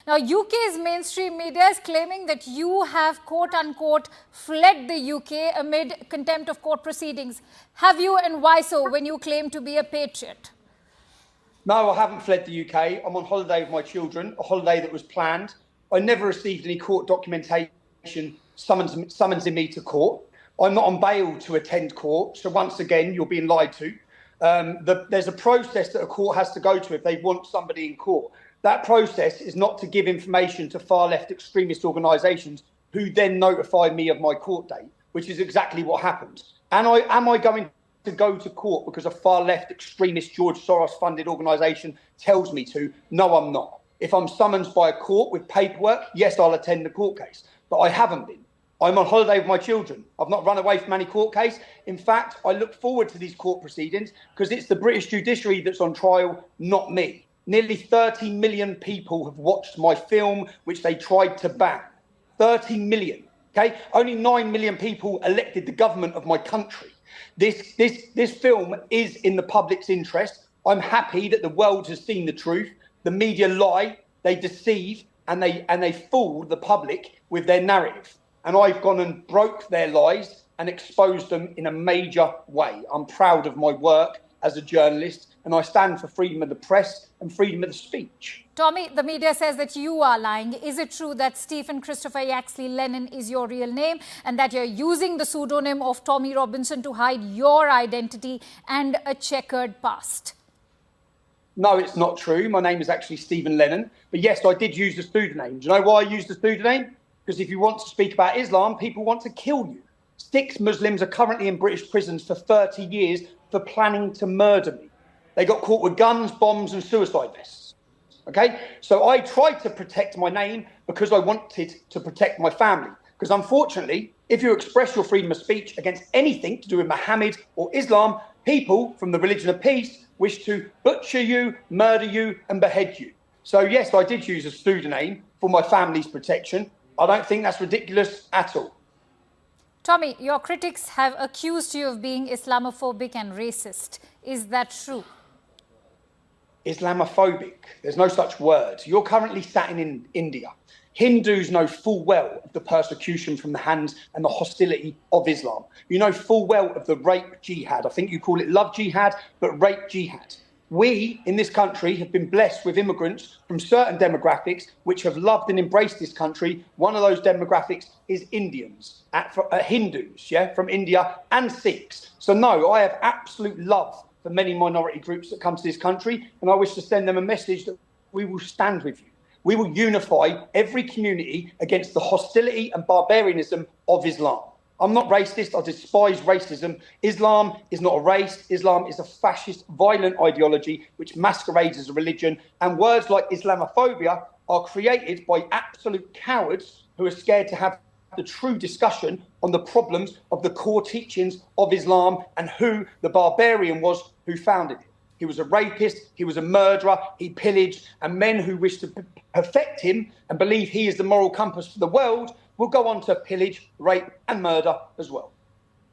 Now, UK's mainstream media is claiming that you have, quote-unquote, fled the UK amid contempt of court proceedings. Have you, and why so, when you claim to be a patriot? No, I haven't fled the UK. I'm on holiday with my children, a holiday that was planned. I never received any court documentation summoning me to court. I'm not on bail to attend court. So once again, you're being lied to. There's a process that a court has to go to if they want somebody in court. That process is not to give information to far left extremist organisations who then notify me of my court date, which is exactly what happened. And am I going to go to court because a far left extremist George Soros funded organisation tells me to? No, I'm not. If I'm summoned by a court with paperwork, yes, I'll attend the court case. But I haven't been. I'm on holiday with my children. I've not run away from any court case. In fact, I look forward to these court proceedings because it's the British judiciary that's on trial, not me. Nearly 30 million people have watched my film, which they tried to ban. 30 million. Okay, only 9 million people elected the government of my country. This film is in the public's interest. I'm happy that the world has seen the truth. The media lie, they deceive, and they fool the public with their narrative. And I've gone and broke their lies and exposed them in a major way. I'm proud of my work as a journalist, and I stand for freedom of the press and freedom of the speech. Tommy, the media says that you are lying. Is it true that Stephen Christopher Yaxley Lennon is your real name and that you're using the pseudonym of Tommy Robinson to hide your identity and a checkered past? No, it's not true. My name is actually Stephen Lennon. But yes, I did use the pseudonym. Do you know why I used the pseudonym? Because if you want to speak about Islam, people want to kill you. 6 Muslims are currently in British prisons for 30 years for planning to murder me. They got caught with guns, bombs and suicide vests. Okay? So I tried to protect my name because I wanted to protect my family. Because unfortunately, if you express your freedom of speech against anything to do with Muhammad or Islam, people from the religion of peace wish to butcher you, murder you and behead you. So yes, I did use a pseudonym for my family's protection. I don't think that's ridiculous at all. Tommy, your critics have accused you of being Islamophobic and racist. Is that true? Islamophobic? There's no such word. You're currently sat in India. Hindus know full well of the persecution from the hands and the hostility of Islam. You know full well of the rape jihad. I think you call it love jihad, but rape jihad. We in this country have been blessed with immigrants from certain demographics which have loved and embraced this country. One of those demographics is Indians, Hindus, from India, and Sikhs. So no, I have absolute love for many minority groups that come to this country, and I wish to send them a message that we will stand with you. We will unify every community against the hostility and barbarianism of Islam. I'm not racist. I despise racism. Islam is not a race. Islam is a fascist, violent ideology which masquerades as a religion. And words like Islamophobia are created by absolute cowards who are scared to have the true discussion on the problems of the core teachings of Islam and who the barbarian was who founded it. He was a rapist, he was a murderer, he pillaged, and men who wish to perfect him and believe he is the moral compass for the world will go on to pillage, rape and murder as well.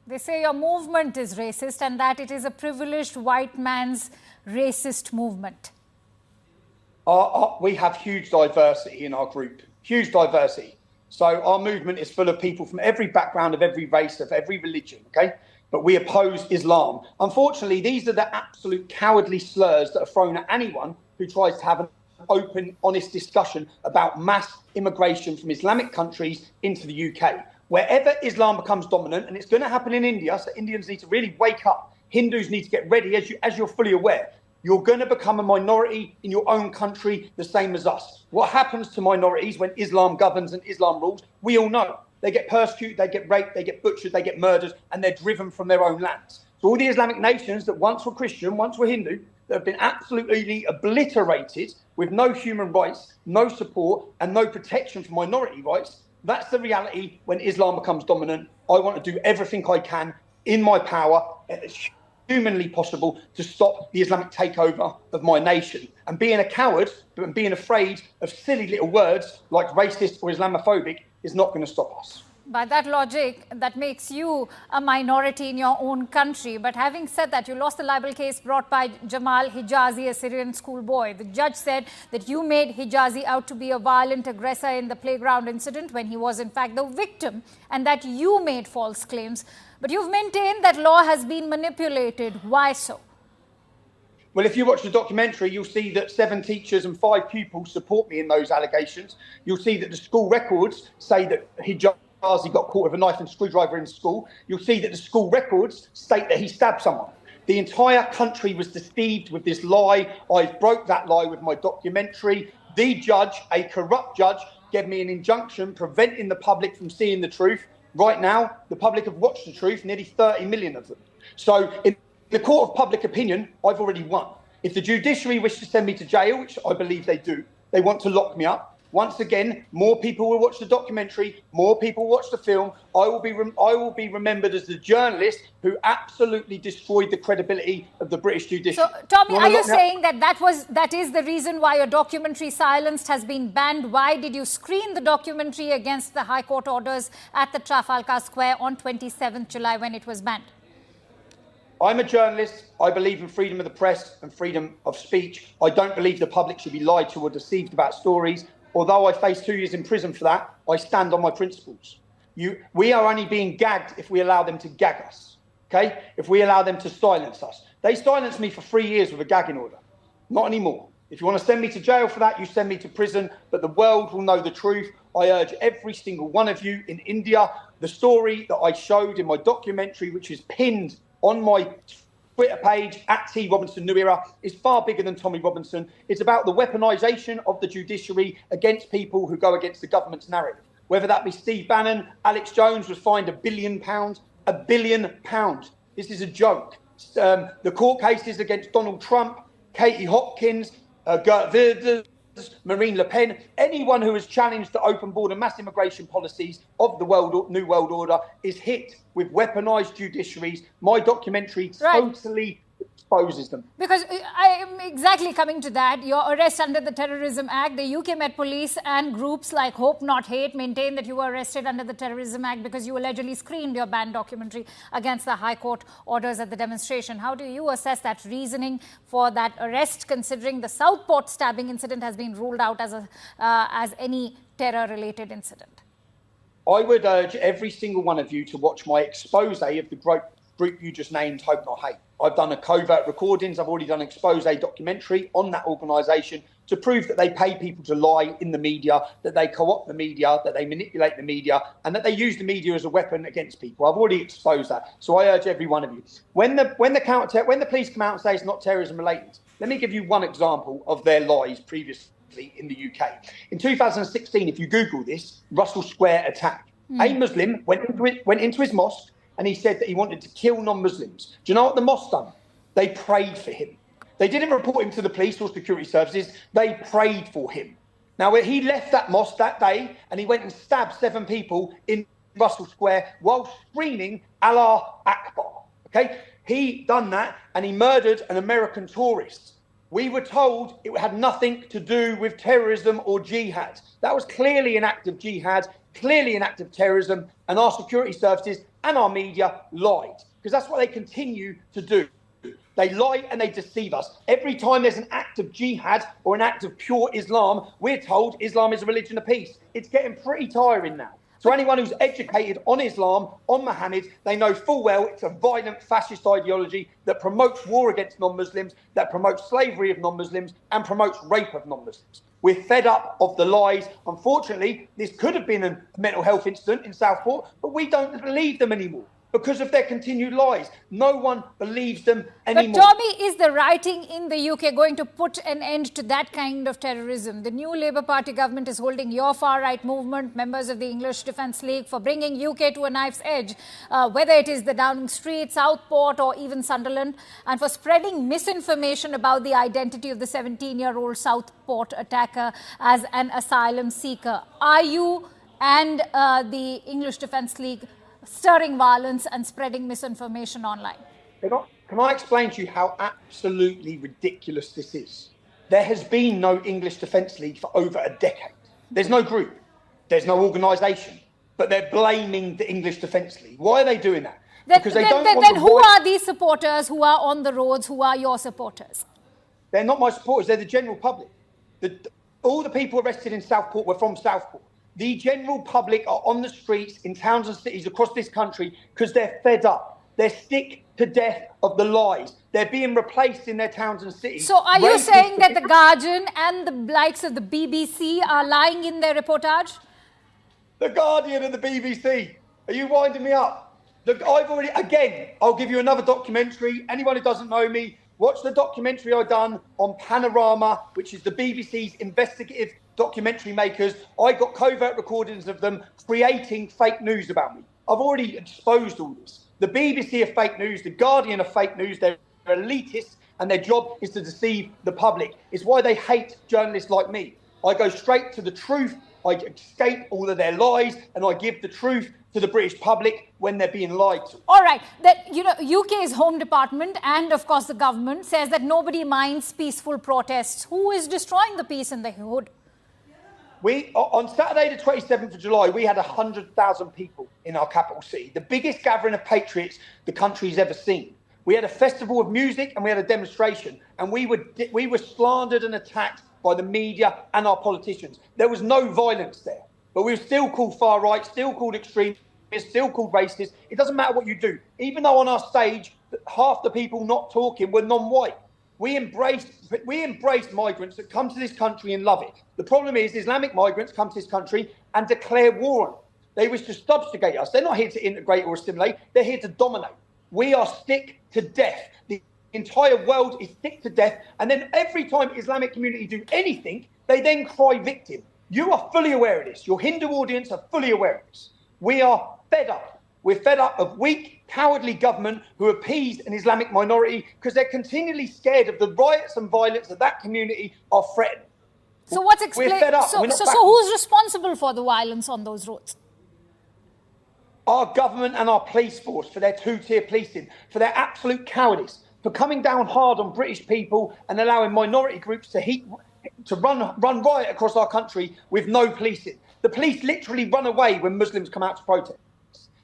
They say your movement is racist and that it is a privileged white man's racist movement. We have huge diversity in our group, huge diversity. So our movement is full of people from every background, of every race, of every religion, okay? But we oppose Islam. Unfortunately, these are the absolute cowardly slurs that are thrown at anyone who tries to have an open, honest discussion about mass immigration from Islamic countries into the UK. Wherever Islam becomes dominant, and it's going to happen in India, so Indians need to really wake up. Hindus need to get ready, as you're fully aware. You're going to become a minority in your own country, the same as us. What happens to minorities when Islam governs and Islam rules, we all know. They get persecuted, they get raped, they get butchered, they get murdered, and they're driven from their own lands. So all the Islamic nations that once were Christian, once were Hindu, that have been absolutely obliterated with no human rights, no support, and no protection for minority rights, that's the reality when Islam becomes dominant. I want to do everything I can in my power, as humanly possible, to stop the Islamic takeover of my nation. And being a coward and being afraid of silly little words like racist or Islamophobic is not going to stop us. By that logic, that makes you a minority in your own country. But having said that, you lost the libel case brought by Jamal Hijazi, a Syrian schoolboy. The judge said that you made Hijazi out to be a violent aggressor in the playground incident when he was in fact the victim, and that you made false claims. But you've maintained that law has been manipulated. Why so? Well, if you watch the documentary, you'll see that 7 teachers and 5 pupils support me in those allegations. You'll see that the school records say that Hijazi got caught with a knife and screwdriver in school. You'll see that the school records state that he stabbed someone. The entire country was deceived with this lie. I broke that lie with my documentary. The judge, a corrupt judge, gave me an injunction preventing the public from seeing the truth. Right now, the public have watched the truth, nearly 30 million of them. So in the court of public opinion, I've already won. If the judiciary wish to send me to jail, which I believe they do, they want to lock me up. Once again, more people will watch the documentary, more people watch the film. I will be remembered as the journalist who absolutely destroyed the credibility of the British judiciary. So, Tommy, are you saying that is the reason why your documentary Silenced has been banned? Why did you screen the documentary against the High Court orders at the Trafalgar Square on 27th July when it was banned? I'm a journalist. I believe in freedom of the press and freedom of speech. I don't believe the public should be lied to or deceived about stories. Although I face 2 years in prison for that, I stand on my principles. We are only being gagged if we allow them to gag us, okay? If we allow them to silence us. They silenced me for 3 years with a gagging order. Not anymore. If you want to send me to jail for that, you send me to prison, but the world will know the truth. I urge every single one of you in India, the story that I showed in my documentary, which is pinned on my Twitter page, @TRobinsonNewEra, is far bigger than Tommy Robinson. It's about the weaponisation of the judiciary against people who go against the government's narrative. Whether that be Steve Bannon, Alex Jones was fined £1 billion. £1 billion. This is a joke. The court cases against Donald Trump, Katie Hopkins, Geert Wilders, Marine Le Pen, anyone who has challenged the open border mass immigration policies of the New World Order is hit with weaponised judiciaries. My documentary totally exposes them. Because I am exactly coming to that. Your arrest under the Terrorism Act, the UK Met Police and groups like Hope Not Hate maintain that you were arrested under the Terrorism Act because you allegedly screened your banned documentary against the High Court orders at the demonstration. How do you assess that reasoning for that arrest, considering the Southport stabbing incident has been ruled out as any terror-related incident? I would urge every single one of you to watch my expose of the group you just named, Hope Not Hate. I've done a covert recordings. I've already done an expose documentary on that organisation to prove that they pay people to lie in the media, that they co-opt the media, that they manipulate the media, and that they use the media as a weapon against people. I've already exposed that. So I urge every one of you. When the police come out and say it's not terrorism related, let me give you one example of their lies previously in the UK. In 2016, if you Google this, Russell Square attack, a Muslim went into his mosque and he said that he wanted to kill non-Muslims. Do you know what the mosque done? They prayed for him. They didn't report him to the police or security services. They prayed for him. Now, he left that mosque that day and he went and stabbed 7 people in Russell Square while screaming, Allah Akbar. Okay? He done that and he murdered an American tourist. We were told it had nothing to do with terrorism or jihad. That was clearly an act of jihad, clearly an act of terrorism, and our security services and our media lied, because that's what they continue to do. They lie and they deceive us. Every time there's an act of jihad or an act of pure Islam, we're told Islam is a religion of peace. It's getting pretty tiring now. So anyone who's educated on Islam, on Muhammad, they know full well it's a violent fascist ideology that promotes war against non-Muslims, that promotes slavery of non-Muslims and promotes rape of non-Muslims. We're fed up of the lies. Unfortunately, this could have been a mental health incident in Southport, but we don't believe them anymore because of their continued lies. No one believes them anymore. But Tommy, is the writing in the UK going to put an end to that kind of terrorism? The new Labour Party government is holding your far-right movement, members of the English Defence League, for bringing UK to a knife's edge, whether it is the Downing Street, Southport or even Sunderland, and for spreading misinformation about the identity of the 17-year-old Southport attacker as an asylum seeker. Are you and the English Defence League stirring violence and spreading misinformation online? Can I explain to you how absolutely ridiculous this is? There has been no English Defence League for over a decade. There's no group. There's no organisation. but they're blaming the English Defence League. Why are they doing that? Then who are these supporters who are on the roads, who are your supporters? They're not my supporters, they're the general public. All the people arrested in Southport were from Southport. The general public are on the streets in towns and cities across this country because they're fed up. They're sick to death of the lies. They're being replaced in their towns and cities. So are you saying that the Guardian and the likes of the BBC are lying in their reportage? The Guardian and the BBC. Are you winding me up? I'll give you another documentary. Anyone who doesn't know me, watch the documentary I've done on Panorama, which is the BBC's investigative documentary makers. I got covert recordings of them creating fake news about me. I've already exposed all this. The BBC are fake news. The Guardian are fake news. They're elitists, and their job is to deceive the public. It's why they hate journalists like me. I go straight to the truth. I escape all of their lies, and I give the truth to the British public when they're being lied to. All right. UK's Home Department and, of course, the government says that nobody minds peaceful protests. Who is destroying the peace in the hood? On Saturday, the 27th of July, we had 100,000 people in our capital city, the biggest gathering of patriots the country's ever seen. We had a festival of music and we had a demonstration, and we were slandered and attacked by the media and our politicians. There was no violence there, but we were still called far right, still called extremists, still called racist. It doesn't matter what you do. Even though on our stage, half the people not talking were non-white. We embrace migrants that come to this country and love it. The problem is Islamic migrants come to this country and declare war on it. They wish to subjugate us. They're not here to integrate or assimilate. They're here to dominate. We are sick to death. The entire world is sick to death. And then every time Islamic community do anything, they then cry victim. You are fully aware of this. Your Hindu audience are fully aware of this. We are fed up. We're fed up of weak, cowardly government who appease an Islamic minority because they're continually scared of the riots and violence that that community are threatening. So what's explained? We're fed up. So who's responsible for the violence on those roads? Our government and our police force for their two-tier policing, for their absolute cowardice, for coming down hard on British people and allowing minority groups to run riot across our country with no policing. The police literally run away when Muslims come out to protest.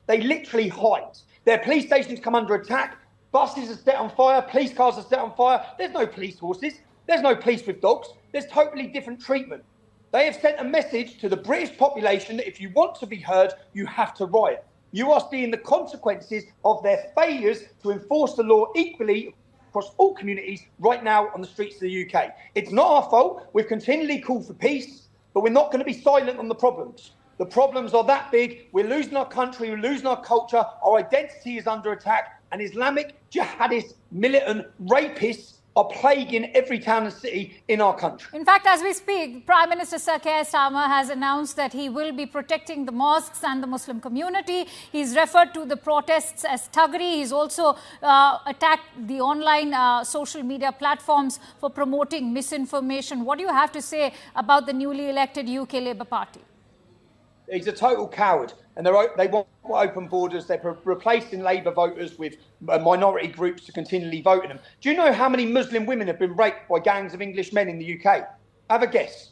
They literally hide. Their police stations come under attack. Buses are set on fire. Police cars are set on fire. There's no police horses. There's no police with dogs. There's totally different treatment. They have sent a message to the British population that if you want to be heard, you have to riot. You are seeing the consequences of their failures to enforce the law equally across all communities right now on the streets of the UK. It's not our fault. We've continually called for peace, but we're not going to be silent on the problems. The problems are that big. We're losing our country. We're losing our culture. Our identity is under attack. And Islamic jihadist, militant rapists are plaguing every town and city in our country. In fact, as we speak, Prime Minister Sir Keir Starmer has announced that he will be protecting the mosques and the Muslim community. He's referred to the protests as thuggery. He's also attacked the online social media platforms for promoting misinformation. What do you have to say about the newly elected UK Labour Party? He's a total coward, and they want open borders. They're replacing Labour voters with minority groups to continually vote in them. Do you know how many Muslim women have been raped by gangs of English men in the UK? Have a guess.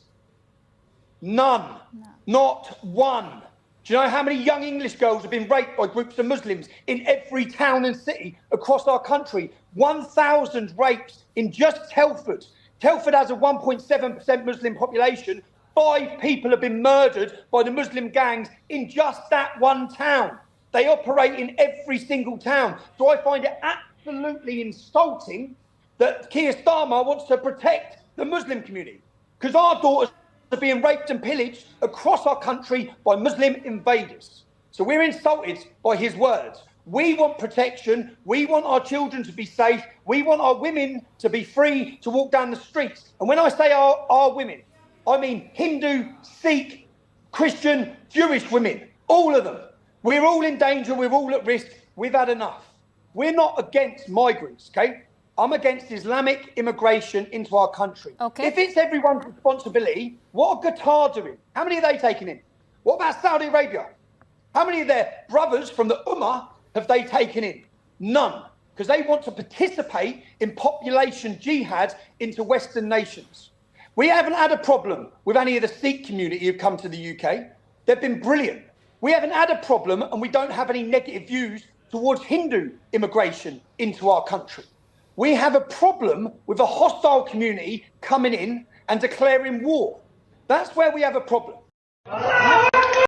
None. No. Not one. Do you know how many young English girls have been raped by groups of Muslims in every town and city across our country? 1,000 rapes in just Telford. Telford has a 1.7% Muslim population. 5 people have been murdered by the Muslim gangs in just that one town. They operate in every single town. So I find it absolutely insulting that Keir Starmer wants to protect the Muslim community, because our daughters are being raped and pillaged across our country by Muslim invaders. So we're insulted by his words. We want protection. We want our children to be safe. We want our women to be free to walk down the streets. And when I say our women, I mean Hindu, Sikh, Christian, Jewish women, all of them. We're all in danger. We're all at risk. We've had enough. We're not against migrants, okay? I'm against Islamic immigration into our country. Okay. If it's everyone's responsibility, what are Qatar doing? How many are they taking in? What about Saudi Arabia? How many of their brothers from the Ummah have they taken in? None, because they want to participate in population jihad into Western nations. We haven't had a problem with any of the Sikh community who've come to the UK. They've been brilliant. We haven't had a problem, and we don't have any negative views towards Hindu immigration into our country. We have a problem with a hostile community coming in and declaring war. That's where we have a problem.